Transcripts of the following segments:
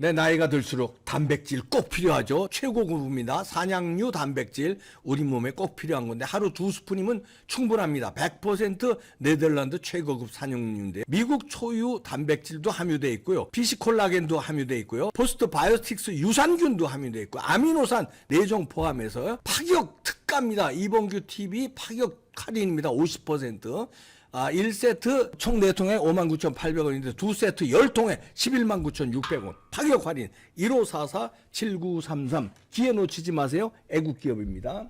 내 나이가 들수록 단백질 꼭 필요하죠. 최고급입니다. 산양류 단백질 우리 몸에 꼭 필요한 건데 하루 2스푼이면 충분합니다. 100% 네덜란드 최고급 산양류인데 미국 초유 단백질도 함유되어 있고요. 피시콜라겐도 함유되어 있고요. 포스트 바이오틱스 유산균도 함유되어 있고 아미노산 4종 포함해서 파격 특가입니다. 이봉규 TV 파격 할인입니다. 50%. 1세트 총 4통에 59,800원인데 2세트 10통에 119,600원 파격 할인 1544-7933 기회 놓치지 마세요. 애국기업입니다.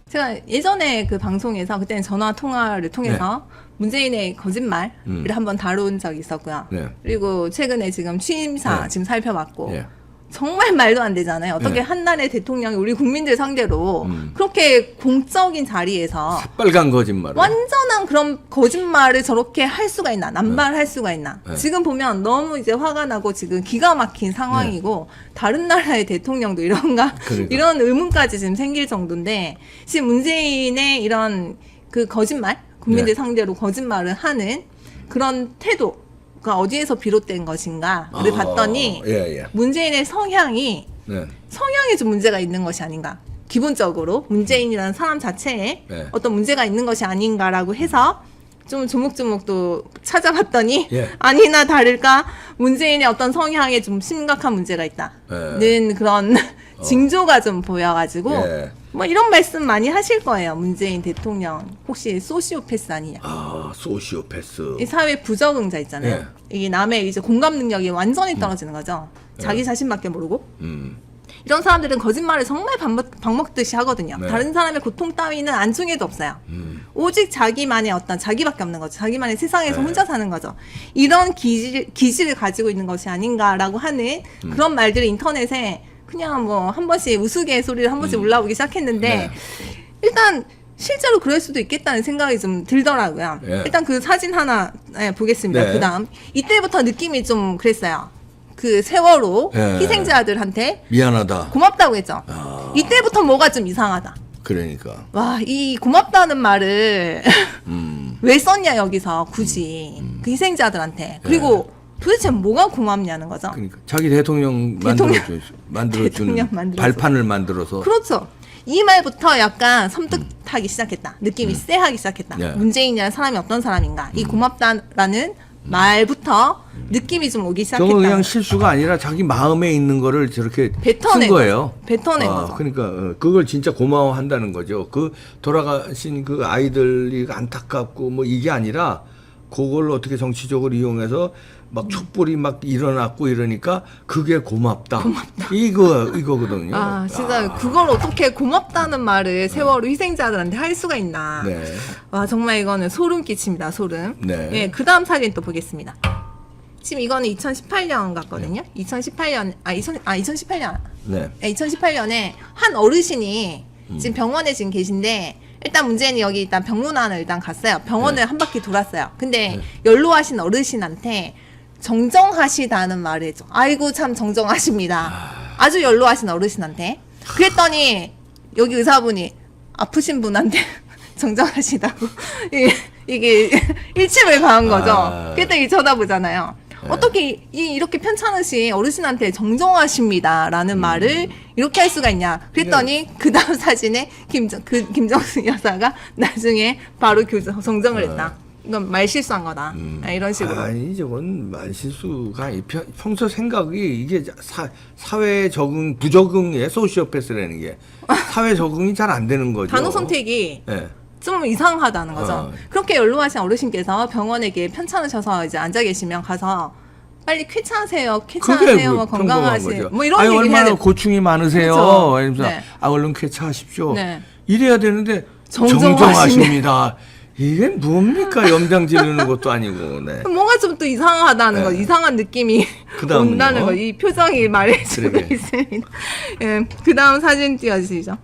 제가 예전에 그 방송에서 그때는 전화 통화를 통해서 문재인의 거짓말을 한번 다룬 적이 있었고요. 네. 그리고 최근에 지금 취임사 지금 살펴봤고 네. 정말 말도 안 되잖아요. 어떻게 네. 한 나라의 대통령이 우리 국민들 상대로 그렇게 공적인 자리에서 빨간 거짓말. 완전한 그런 거짓말을 저렇게 할 수가 있나? 남발할 수가 있나? 네. 지금 보면 너무 이제 화가 나고 지금 기가 막힌 상황이고 다른 나라의 대통령도 이런가? 그러니까. 이런 의문까지 지금 생길 정도인데 지금 문재인의 이런 그 거짓말, 국민들 네. 상대로 거짓말을 하는 그런 태도 가 어디에서 비롯된 것인가를 봤더니 예. 문재인의 성향이 좀 문제가 있는 것이 아닌가. 기본적으로 문재인이라는 사람 자체에 네. 어떤 문제가 있는 것이 아닌가라고 해서 좀 조목조목 또 찾아봤더니 예. 아니나 다를까 문재인의 어떤 성향에 좀 심각한 문제가 있다는 그런 징조가 좀 보여가지고 예. 뭐 이런 말씀 많이 하실 거예요. 문재인 대통령 혹시 소시오패스 아니냐. 소시오패스. 이 사회 부적응자 있잖아요. 네. 이게 남의 이제 공감 능력이 완전히 떨어지는 거죠. 자기 자신밖에 모르고. 이런 사람들은 거짓말을 정말 밥 먹듯이 하거든요. 네. 다른 사람의 고통 따위는 안중에도 없어요. 오직 자기만의 어떤 자기밖에 없는 거죠. 자기만의 세상에서 혼자 사는 거죠. 이런 기질을 가지고 있는 것이 아닌가라고 하는 그런 말들이 인터넷에 그냥 뭐 한 번씩 우스갯소리를 한 번씩 올라오기 시작했는데 네. 일단 실제로 그럴 수도 있겠다는 생각이 좀 들더라고요. 예. 일단 그 사진 하나 보겠습니다. 네. 그 다음 이때부터 느낌이 좀 그랬어요. 그 세월호 예. 희생자들한테 미안하다. 고맙다고 했죠. 이때부터 뭐가 좀 이상하다. 그러니까. 와, 이 고맙다는 말을 왜 썼냐 여기서 굳이 그 희생자들한테. 그리고 도대체 뭐가 고맙냐는 거죠. 그러니까 자기 대통령 대통령 만들어주는 만들어서. 발판을 만들어서. 그렇죠. 이 말부터 약간 섬뜩하기 시작했다. 느낌이 쎄하기 시작했다. 네. 문재인이라는 사람이 어떤 사람인가. 이 고맙다라는 말부터 느낌이 좀 오기 시작했다. 저건 그냥 실수가 아니라 자기 마음에 있는 거를 저렇게 뱉어낸 쓴 거예요. 거죠. 뱉어낸 거죠. 그러니까 그걸 진짜 고마워한다는 거죠. 그 돌아가신 그 아이들이 안타깝고 뭐 이게 아니라 그걸 어떻게 정치적으로 이용해서 막 촛불이 막 일어났고 이러니까 그게 고맙다. 이거거든요. 아, 진짜 그걸 어떻게 고맙다는 말을 세월호 희생자들한테 할 수가 있나. 네. 와, 정말 이거는 소름 끼칩니다. 소름. 네. 예, 그 다음 사진 또 보겠습니다. 지금 이거는 2018년 같거든요. 2018년. 네. 2018년에 한 어르신이 지금 병원에 지금 계신데 일단 문재인이 여기 일단 병문안을 일단 갔어요. 병원을 한 바퀴 돌았어요. 근데 연로하신 어르신한테 정정하시다는 말을 해줘. 아이고 참 정정하십니다. 아주 연로하신 어르신한테. 그랬더니 여기 의사분이 아프신 분한테 정정하시다고 이게 일침을 가한 거죠. 그랬더니 쳐다보잖아요. 어떻게 이렇게 편찮으신 어르신한테 정정하십니다라는 말을 이렇게 할 수가 있냐. 그랬더니 그 다음 사진에 김정숙 여사가 나중에 바로 정정을 했다. 이건 말 실수한 거다. 이런 식으로. 아니 저건 말실수가 평소 생각이 이게 사회 적응 부적응이에요. 소시오패스라는 게 사회 적응이 잘 안 되는 거죠. 단어 선택이 네. 좀 이상하다는 거죠. 그렇게 연로하신 어르신께서 병원에 편찮으셔서 이제 앉아 계시면 가서 빨리 쾌차하세요, 뭐 건강하세요, 뭐 이런 얘기를 해야 얼마나 돼. 고충이 많으세요. 그렇죠. 이러면서 네. 얼른 쾌차하십시오. 네. 이래야 되는데 정정하십니다. 정정하십니다. 이게 뭡니까? 염장 지르는 것도 아니고. 네. 뭔가 좀 또 이상하다는 거, 이상한 느낌이 그다음은요? 온다는 거, 이 표정이 말해주고 그러게. 있습니다. 예, 그 다음 사진 띄워주시죠.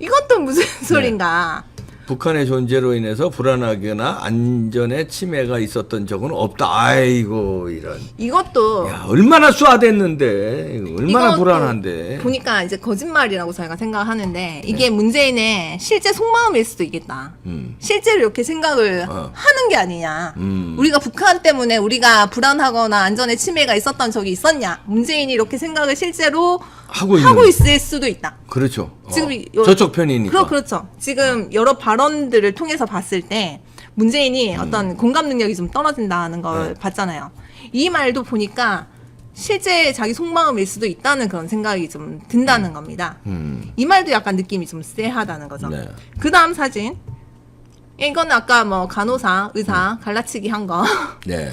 이것도 무슨 소린가? 북한의 존재로 인해서 불안하거나 안전에 침해가 있었던 적은 없다. 아이고 이런. 이것도 야, 얼마나 쏴댔는데 얼마나 이것도 불안한데. 보니까 이제 거짓말이라고 저희가 생각하는데 이게 문재인의 실제 속마음일 수도 있겠다. 실제로 이렇게 생각을 하는 게 아니냐. 우리가 북한 때문에 우리가 불안하거나 안전에 침해가 있었던 적이 있었냐. 문재인이 이렇게 생각을 실제로 하고 있을 수도 있다. 그렇죠. 지금 저쪽 편이니까. 그렇죠. 지금 여러 발언들을 통해서 봤을 때 문재인이 어떤 공감 능력이 좀 떨어진다는 걸 봤잖아요. 이 말도 보니까 실제 자기 속마음일 수도 있다는 그런 생각이 좀 든다는 겁니다. 이 말도 약간 느낌이 좀 쎄하다는 거죠. 네. 그 다음 사진. 이건 아까 뭐 간호사, 의사 갈라치기 한 거. 네.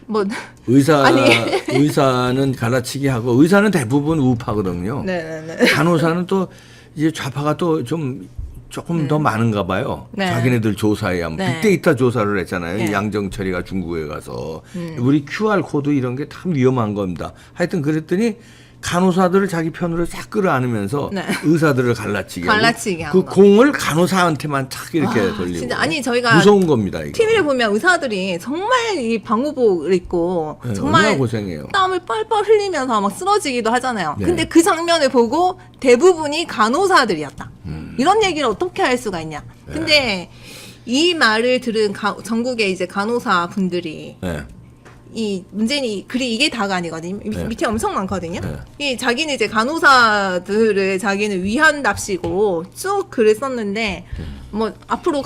뭐 의사는 갈라치기 하고 의사는 대부분 우파거든요. 네네네. 간호사는 또 이제 좌파가 또 좀 조금 더 많은가 봐요. 네. 자기네들 조사에 하면 네. 빅데이터 조사를 했잖아요. 네. 양정철이가 중국에 가서 우리 QR 코드 이런 게 참 위험한 겁니다. 하여튼 그랬더니 간호사들을 자기 편으로 싹 끌어안으면서 네. 의사들을 갈라치기 하고 갈라치기 한 그 거. 공을 간호사한테만 탁 이렇게 돌리고. 진짜 아니 저희가 무서운 겁니다. 이거. TV를 보면 의사들이 정말 이 방호복을 입고 네, 정말 얼마나 고생해요. 땀을 뻘뻘 흘리면서 막 쓰러지기도 하잖아요. 네. 근데 그 장면을 보고 대부분이 간호사들이었다. 이런 얘기를 어떻게 할 수가 있냐. 근데 이 말을 들은 전국의 이제 간호사 분들이 네. 이 문제는 이게 다가 아니거든요. 네. 밑에 엄청 많거든요. 네. 이 자기는 이제 간호사들을 자기는 위한답시고 쭉 글을 썼는데 뭐 앞으로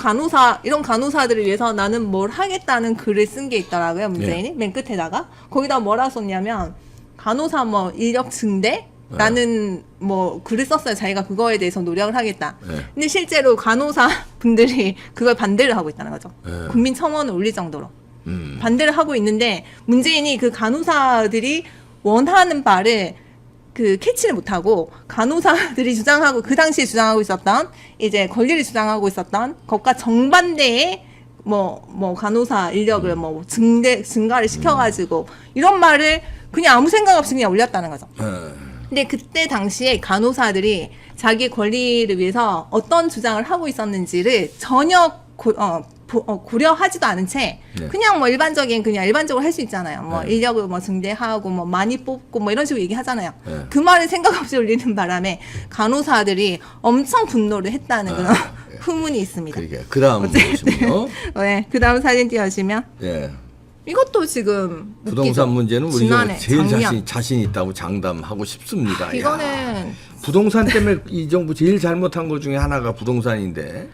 이런 간호사들을 위해서 나는 뭘 하겠다는 글을 쓴 게 있더라고요. 문재인이 맨 끝에다가 거기다 뭐라 썼냐면 간호사 뭐 인력 증대 나는 뭐 글을 썼어요. 자기가 그거에 대해서 노력을 하겠다. 네. 근데 실제로 간호사 분들이 그걸 반대를 하고 있다는 거죠. 국민 청원을 올릴 정도로. 반대를 하고 있는데 문재인이 그 간호사들이 원하는 바를 그 캐치를 못하고 간호사들이 주장하고 그 당시에 주장하고 있었던 이제 권리를 주장하고 있었던 것과 정반대의 뭐 간호사 인력을 뭐 증가를 시켜가지고 이런 말을 그냥 아무 생각 없이 그냥 올렸다는 거죠. 근데 그때 당시에 간호사들이 자기 권리를 위해서 어떤 주장을 하고 있었는지를 전혀 고려하지도 않은 채 그냥 뭐 일반적으로 할 수 있잖아요. 뭐 인력을 뭐 증대하고 뭐 많이 뽑고 뭐 이런 식으로 얘기하잖아요. 그 말을 생각 없이 올리는 바람에 간호사들이 엄청 분노를 했다는 그런 후문이 있습니다. 그러게. 그다음 보시면요. 네, 그다음 사진 띄워주시면 예. 이것도 지금 부동산 웃기죠? 문제는 우리가 지난해, 제일 작년. 자신 있다고 장담하고 싶습니다. 이거는 야, 부동산 때문에 이 정부 제일 잘못한 것 중에 하나가 부동산인데.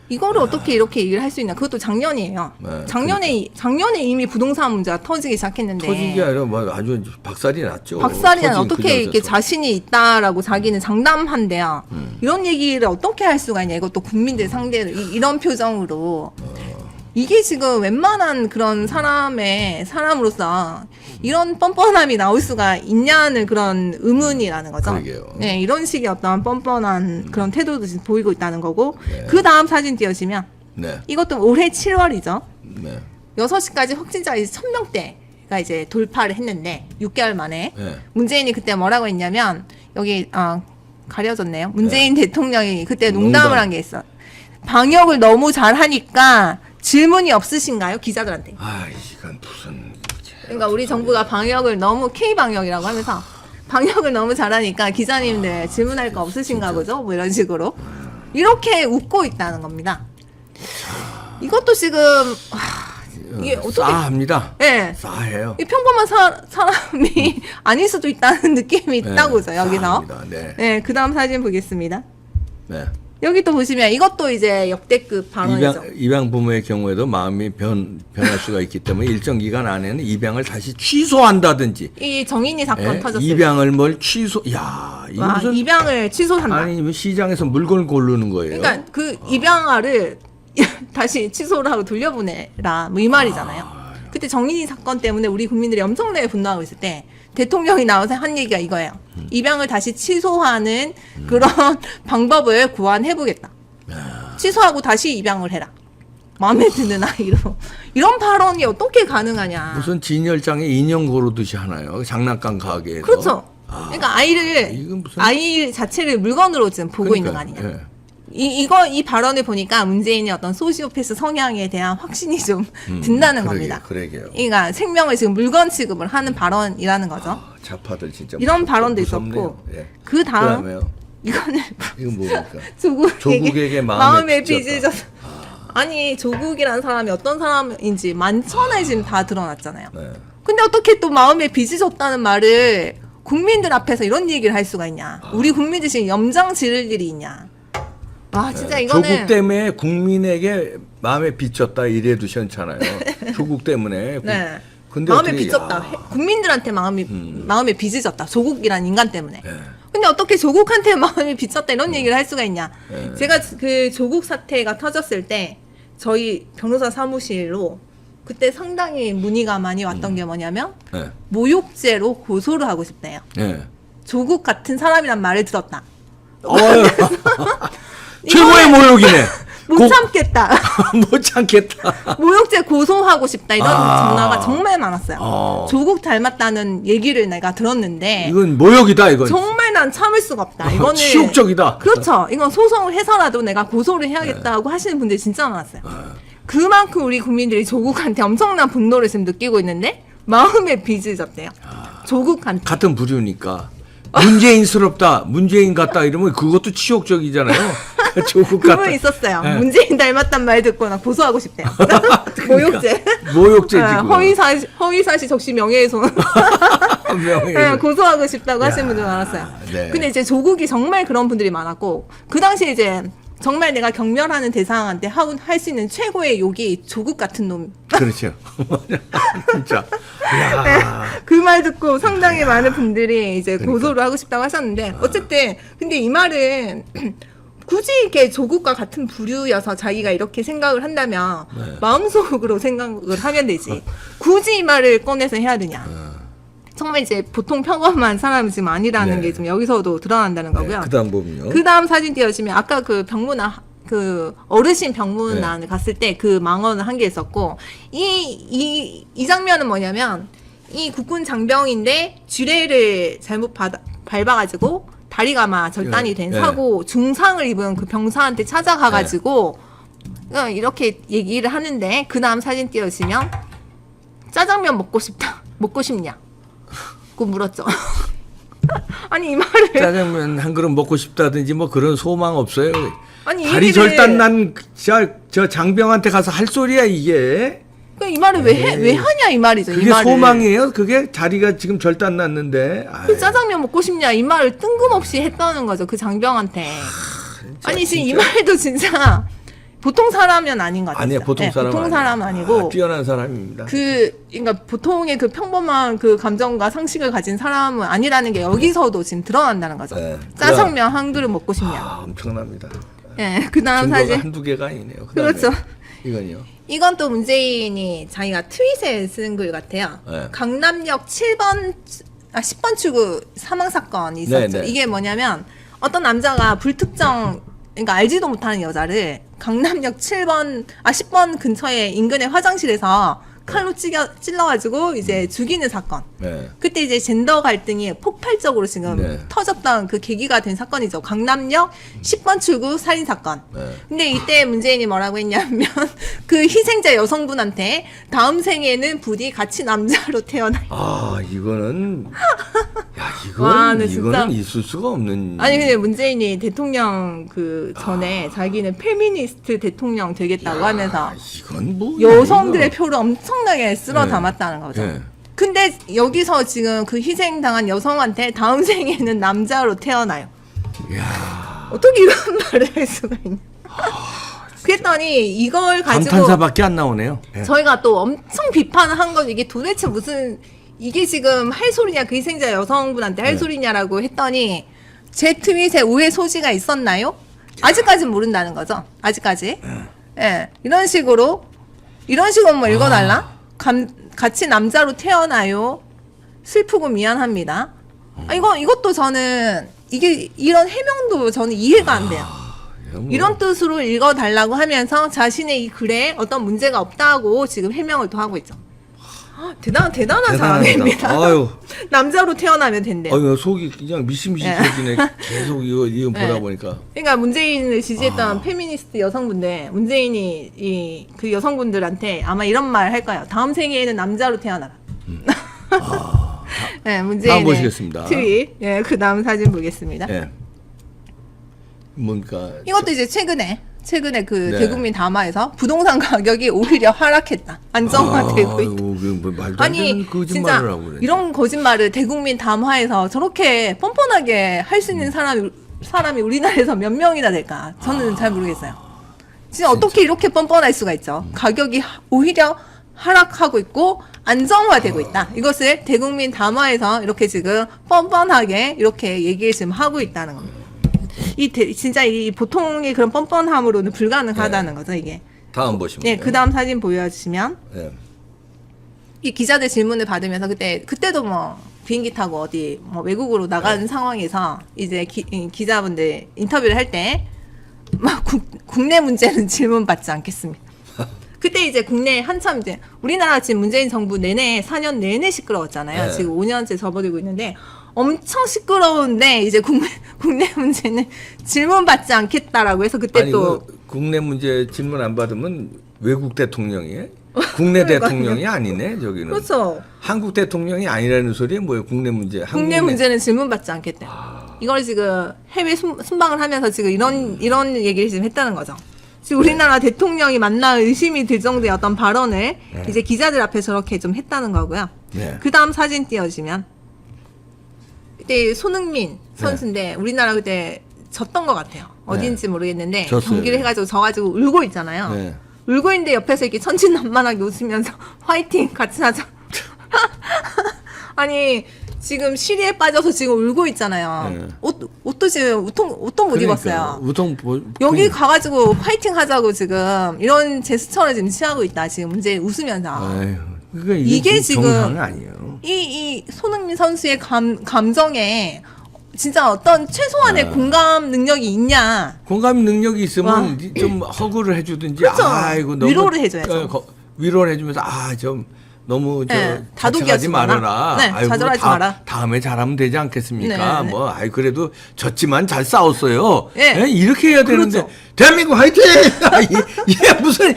이거를 어떻게 이렇게 얘기를 할 수 있나? 그것도 작년이에요. 네, 작년에 이미 부동산 문제가 터지기 시작했는데. 터진 게 아니라 뭐 아주 박살이 났죠. 박살이 난 터진 어떻게 그 이렇게 전부터. 자신이 있다라고 자기는 장담한대요. 이런 얘기를 어떻게 할 수가 있냐? 이것도 국민들 상대로 이런 표정으로. 이게 지금 웬만한 그런 사람으로서 이런 뻔뻔함이 나올 수가 있냐는 그런 의문이라는 거죠. 그러게요. 네, 이런 식의 어떤 뻔뻔한 그런 태도도 지금 보이고 있다는 거고. 네. 그 다음 사진 띄워주시면 네. 이것도 올해 7월이죠. 네. 6시까지 확진자 1000명대가 이제 돌파를 했는데 6개월 만에 네. 문재인이 그때 뭐라고 했냐면 여기 가려졌네요. 문재인 대통령이 그때 농담을 농담. 한 게 있어. 방역을 너무 잘하니까 질문이 없으신가요? 기자들한테. 아, 이건 무슨. 그러니까 우리 정부가 방역을 너무 K-방역이라고 하면서 방역을 너무 잘하니까 기자님들 질문할 거 없으신가 보죠? 뭐 이런 식으로. 이렇게 웃고 있다는 겁니다. 이것도 지금 이게 어떻게 싸합니다. 예. 싸해요. 이 평범한 사람이 아닐 수도 있다는 느낌이 있다고죠, 여기서. 싸합니다. 네. 네, 그 다음 사진 보겠습니다. 네. 여기 또 보시면 이것도 이제 역대급 발언이죠. 입양 부모의 경우에도 마음이 변할 수가 있기 때문에 일정 기간 안에는 입양을 다시 취소한다든지. 이 정인이 사건 예? 터졌어요. 입양을 야, 이거 와, 무슨 입양을 취소한다. 아니 시장에서 물건을 고르는 거예요. 그러니까 그 입양아를 다시 취소를 하고 돌려보내라 뭐 이 말이잖아요. 그때 정인이 사건 때문에 우리 국민들이 엄청나게 분노하고 있을 때 대통령이 나와서 한 얘기가 이거예요. 입양을 다시 취소하는 그런 방법을 고안해보겠다. 취소하고 다시 입양을 해라. 마음에 드는 아이로. 이런 발언이 어떻게 가능하냐. 무슨 진열장에 인형 고르듯이 하나요? 장난감 가게에서. 그렇죠. 아, 그러니까 아이를 이건 무슨- 아이 자체를 물건으로 지금 보고 있는 거 그러니까, 아니냐. 예. 이 발언을 보니까 문재인의 어떤 소시오패스 성향에 대한 확신이 좀 든다는 겁니다. 그러게요. 그러니까 생명을 지금 물건 취급을 하는 발언이라는 거죠. 아, 좌파들 진짜 이런 발언도 무섭네요. 있었고 예. 그 다음 그다음에요. 이거는 이건 뭡니까? 조국에게 마음에 빚을 졌다. 아니 조국이라는 사람이 어떤 사람인지 만천하에 지금 다 드러났잖아요. 네. 근데 어떻게 또 마음에 빚이 졌다는 말을 국민들 앞에서 이런 얘기를 할 수가 있냐? 우리 국민들 지금 염장 지를 일이 있냐? 와 진짜 이거는 조국 때문에 국민에게 마음에 빚졌다 이래도 시원찮아요. 조국 때문에. 네. 근데 마음에 어떻게, 빚졌다. 야, 국민들한테 마음에 빚이 졌다. 조국이란 인간 때문에. 네. 근데 어떻게 조국한테 마음이 빚졌다 이런 얘기를 할 수가 있냐? 제가 그 조국 사태가 터졌을 때 저희 변호사 사무실로 그때 상당히 문의가 많이 왔던 게 뭐냐면 네. 모욕죄로 고소를 하고 싶대요. 네. 조국 같은 사람이란 말을 들었다. 어휴. 최고의 모욕이네. 못 참겠다. 못 참겠다. 모욕죄 고소하고 싶다 이런 전화가 정말 많았어요. 아. 조국 닮았다는 얘기를 내가 들었는데 이건 모욕이다 이건. 정말 난 참을 수가 없다. 이거는 치욕적이다. 그렇죠. 이건 소송을 해서라도 내가 고소를 해야겠다고 하시는 분들이 진짜 많았어요. 그만큼 우리 국민들이 조국한테 엄청난 분노를 지금 느끼고 있는데 마음의 빚을 졌대요. 조국한테. 같은 부류니까. 문재인스럽다, 문재인 같다 이러면 그것도 치욕적이잖아요. 조국 같다. 그분 있었어요. 네. 문재인 닮았단 말 듣고 나 고소하고 싶대요. 모욕죄. 모욕죄 네, 지금. 허위사실 적시 명예훼손. 네, 고소하고 싶다고 하시는 분들 많았어요. 네. 근데 이제 조국이 정말 그런 분들이 많았고 그 당시에 이제 정말 내가 경멸하는 대상한테 할 수 있는 최고의 욕이 조국 같은 놈. 그렇죠. 진짜. 그 말 듣고 상당히 많은 분들이 이제 고소를 하고 싶다고 하셨는데 어쨌든 근데 이 말은 굳이 이렇게 조국과 같은 부류여서 자기가 이렇게 생각을 한다면 마음속으로 생각을 하면 되지. 굳이 이 말을 꺼내서 해야 되냐. 정말 이제 보통 평범한 사람이 지금 아니라는 네. 게 좀 여기서도 드러난다는 거고요. 그다음 보면요. 그 다음 사진 띄워주시면 아까 그 병문안 그 어르신 병문안을 갔을 때 그 망언을 한 게 있었고 이 장면은 뭐냐면 이 국군 장병인데 쥐레를 잘못 밟아가지고 다리가 막 절단이 된 네. 사고 중상을 입은 그 병사한테 찾아가가지고 이렇게 얘기를 하는데 그 다음 사진 띄워주시면 짜장면 먹고 싶다 먹고 싶냐 고 물었죠. 아니 이 말을 짜장면 한 그릇 먹고 싶다든지 뭐 그런 소망 없어요. 아니 이 다리 얘기를- 절단 난 저 장병한테 가서 할 소리야 이게. 이 말을 왜 하냐 이 말이죠. 그게 이 말을. 소망이에요? 그게 다리가 지금 절단 났는데. 그 짜장면 먹고 싶냐 이 말을 뜬금없이 했다는 거죠. 그 장병한테. 아니 지금 이 말도 진짜 보통 사람은 아닌 것 같아요. 아니에요. 보통 사람 보통 사람 아니고 뛰어난 사람입니다. 그러니까 보통의 그 평범한 그 감정과 상식을 가진 사람은 아니라는 게 여기서도 지금 드러난다는 거죠. 네. 짜장면 한 그릇 먹고 싶냐. 엄청납니다. 예. 그다음 증거가 사진. 한두 개가 아니네요. 그다음에 그렇죠. 이건요. 이건 또 문재인이 자기가 트윗에 쓴 글 같아요. 네. 강남역 10번 출구 사망 사건이 있었죠. 네, 네. 이게 뭐냐면 어떤 남자가 불특정 그러니까 알지도 못하는 여자를 강남역 10번 근처에 인근의 화장실에서 칼로 찔러가지고 이제 죽이는 사건. 네. 그때 이제 젠더 갈등이 폭발적으로 지금 네. 터졌던 그 계기가 된 사건이죠. 강남역 10번 출구 살인 사건. 네. 근데 이때 문재인이 뭐라고 했냐면 그 희생자 여성분한테 다음 생에는 부디 같이 남자로 태어나. 이거는 와, 근데 진짜- 이거는 있을 수가 없는. 아니 근데 문재인이 대통령 그 전에 자기는 페미니스트 대통령 되겠다고 하면서 이건 뭐 여성들의 표를 엄청나게 쓸어 네. 담았다는 거죠. 네. 근데 여기서 지금 그 희생당한 여성한테 다음 생에는 남자로 태어나요. 어떻게 이런 말을 할 수가 있냐. 그랬더니 이걸 가지고 감탄사밖에 안 나오네요. 예. 저희가 또 엄청 비판을 한 건 이게 도대체 무슨 이게 지금 할 소리냐 그 희생자 여성분한테 할 네. 소리냐라고 했더니 제 트윗에 오해 소지가 있었나요? 아직까지는 모른다는 거죠. 아직까지. 예. 이런 식으로 뭐 읽어달라? 같이 남자로 태어나요. 슬프고 미안합니다. 이것도 저는 이런 해명도 저는 이해가 안 돼요. 이런 뜻으로 읽어달라고 하면서 자신의 이 글에 어떤 문제가 없다고 지금 해명을 또 하고 있죠. 대단한 사람입니다. 아유, 남자로 태어나면 된대요. 아유 속이 그냥 미식미식해지네. 계속 이거 보다 네. 보니까. 그러니까 문재인을 지지했던 페미니스트 여성분들, 문재인이 그 여성분들한테 아마 이런 말 할 거예요. 다음 생에는 남자로 태어나라. 네, 다음 문재인의 보시겠습니다. 트윗. 예, 그 다음 사진 보겠습니다. 예. 뭔가 이것도 이제 최근에 그 네. 대국민 담화에서 부동산 가격이 오히려 하락했다. 안정화되고 있다. 뭐 말도 안 아니 되는 진짜 거짓말을 하고 그래. 이런 거짓말을 대국민 담화에서 저렇게 뻔뻔하게 할 수 있는 사람이 우리나라에서 몇 명이나 될까? 저는 잘 모르겠어요. 진짜 어떻게 이렇게 뻔뻔할 수가 있죠? 가격이 오히려 하락하고 있고 안정화되고 있다. 이것을 대국민 담화에서 이렇게 지금 뻔뻔하게 이렇게 얘기를 지금 하고 있다는 겁니다. 진짜 이 보통의 그런 뻔뻔함으로는 불가능하다는 거죠, 이게. 다음 보시면. 네, 그 다음 사진 보여주시면 예. 이 기자들 질문을 받으면서 그때도 뭐 비행기 타고 어디 뭐 외국으로 나가는 상황에서 이제 기자분들 인터뷰를 할 때 막 국내 문제는 질문받지 않겠습니다. 그때 이제 국내 한참 이제 우리나라 지금 문재인 정부 내내 4년 내내 시끄러웠잖아요. 네. 지금 5년째 접어들고 있는데 엄청 시끄러운데 이제 국내 문제는 질문받지 않겠다라고 해서 그때 아니 또 그 국내 문제 질문 안 받으면 외국 대통령이 국내 대통령이 아니네 저기는. 그렇죠. 한국 대통령이 아니라는 소리에 뭐예요? 국내 문제. 국내 한국 문제는 질문받지 않겠대. 이걸 지금 해외 순방을 하면서 지금 이런 얘기를 지금 했다는 거죠. 지금 우리나라 대통령이 맞나 의심이 들 정도의 어떤 발언을 이제 기자들 앞에 저렇게 좀 했다는 거고요. 네. 그 다음 사진 띄워주시면 그때 손흥민 선수인데 우리나라 그때 졌던 것 같아요. 어딘지 모르겠는데 졌어요. 경기를 해가지고 져가지고 울고 있잖아요. 네. 울고 있는데 옆에서 이렇게 천진난만하게 웃으면서 화이팅 같이 하자. 아니 지금 시리에 빠져서 지금 울고 있잖아요. 네. 옷도 지금 옷도 못 입었어요. 우통 여기 가가지고 파이팅 하자고 지금 이런 제스처를 지금 취하고 있다. 지금 문제 웃으면서. 아유, 그러니까 이게 지금 정상 아니에요. 이 손흥민 선수의 감정에 진짜 어떤 최소한의 공감 능력이 있냐. 공감 능력이 있으면 와. 좀 허구를 해주든지 그렇죠. 아이고 너무 위로를 해줘야죠. 위로를 해주면서 좀 너무 네, 자책하지 다독여주거나. 말아라. 네, 아이고, 좌절하지 마라. 다음에 잘하면 되지 않겠습니까? 네, 네. 뭐 그래도 졌지만 잘 싸웠어요. 네. 예, 이렇게 해야 되는데 그렇죠. 대한민국 화이팅! 이게 무슨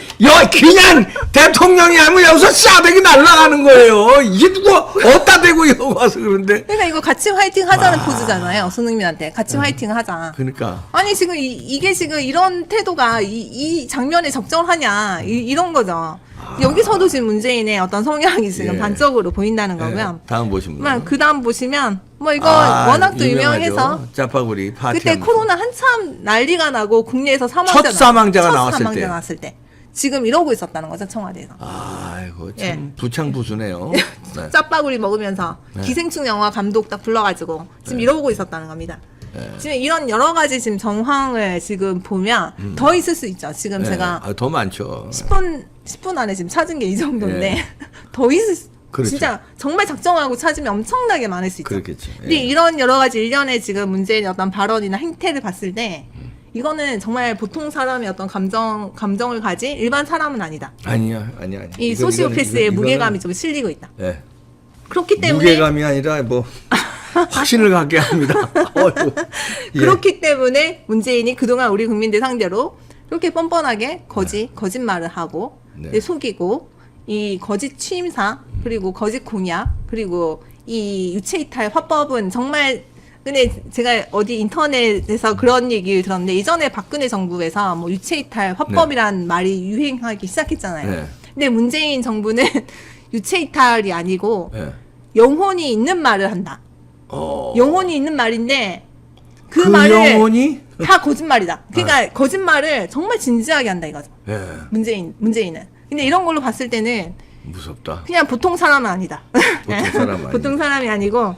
그냥 대통령이 하면 여기서 싸대기 날아가는 거예요. 이게 누구 어디다 대고 여기 와서 그런데. 그러니까 이거 같이 화이팅 하자는 포즈잖아요. 손흥민한테 같이 화이팅 하자. 그러니까. 아니 지금 이게 지금 이런 태도가 이 장면에 적절하냐 이런 거죠. 여기서도 지금 문재인의 어떤 성향이 지금 예. 단적으로 보인다는 거고요. 다음 보시면. 그 다음 보시면 뭐 이거 워낙 또 유명해서 짜파구리 파티. 그때 코로나 한참 난리가 나고 국내에서 사망자 첫 사망자가 첫 나왔을 사망자 때. 나왔을 때 지금 이러고 있었다는 거죠 청와대에서. 아이고 참 예. 부창부수네요. 네. 짜파구리 먹으면서 기생충 영화 감독 딱 불러가지고 지금 이러고 있었다는 겁니다. 지금 이런 여러 가지 지금 정황을 지금 보면 더 있을 수 있죠. 지금 네. 제가 더 많죠. 10분 안에 지금 찾은 게 이 정도인데 더 있을 수 그렇죠. 진짜 정말 작정하고 찾으면 엄청나게 많을 수 있죠. 그렇겠지. 근데 예. 이런 여러 가지 일련의 지금 문제의 어떤 발언이나 행태를 봤을 때 이거는 정말 보통 사람의 어떤 감정을 가진 일반 사람은 아니다. 아니야. 이 소시오패스의 무게감이 좀 실리고 있다. 예. 그렇기 때문에 무게감이 아니라 뭐 확신을 갖게 합니다. 어이구. 예. 그렇기 때문에 문재인이 그동안 우리 국민들 상대로 그렇게 뻔뻔하게 거짓말을 하고 네. 속이고 이 거짓 취임사 그리고 거짓 공약 그리고 이 유체이탈 화법은 정말 근데 제가 어디 인터넷에서 그런 얘기를 들었는데 이전에 박근혜 정부에서 뭐 유체이탈 화법이란 말이 유행하기 시작했잖아요. 네. 근데 문재인 정부는 유체이탈이 아니고 예. 영혼이 있는 말을 한다. 영혼이 있는 말인데 그 그 말을 영혼이 다 거짓말이다. 그러니까 거짓말을 정말 진지하게 한다 이거죠. 예. 문재인은. 근데 이런 걸로 봤을 때는 무섭다. 그냥 보통 사람은 아니다. 보통 사람 아니다. 보통 사람이 아니고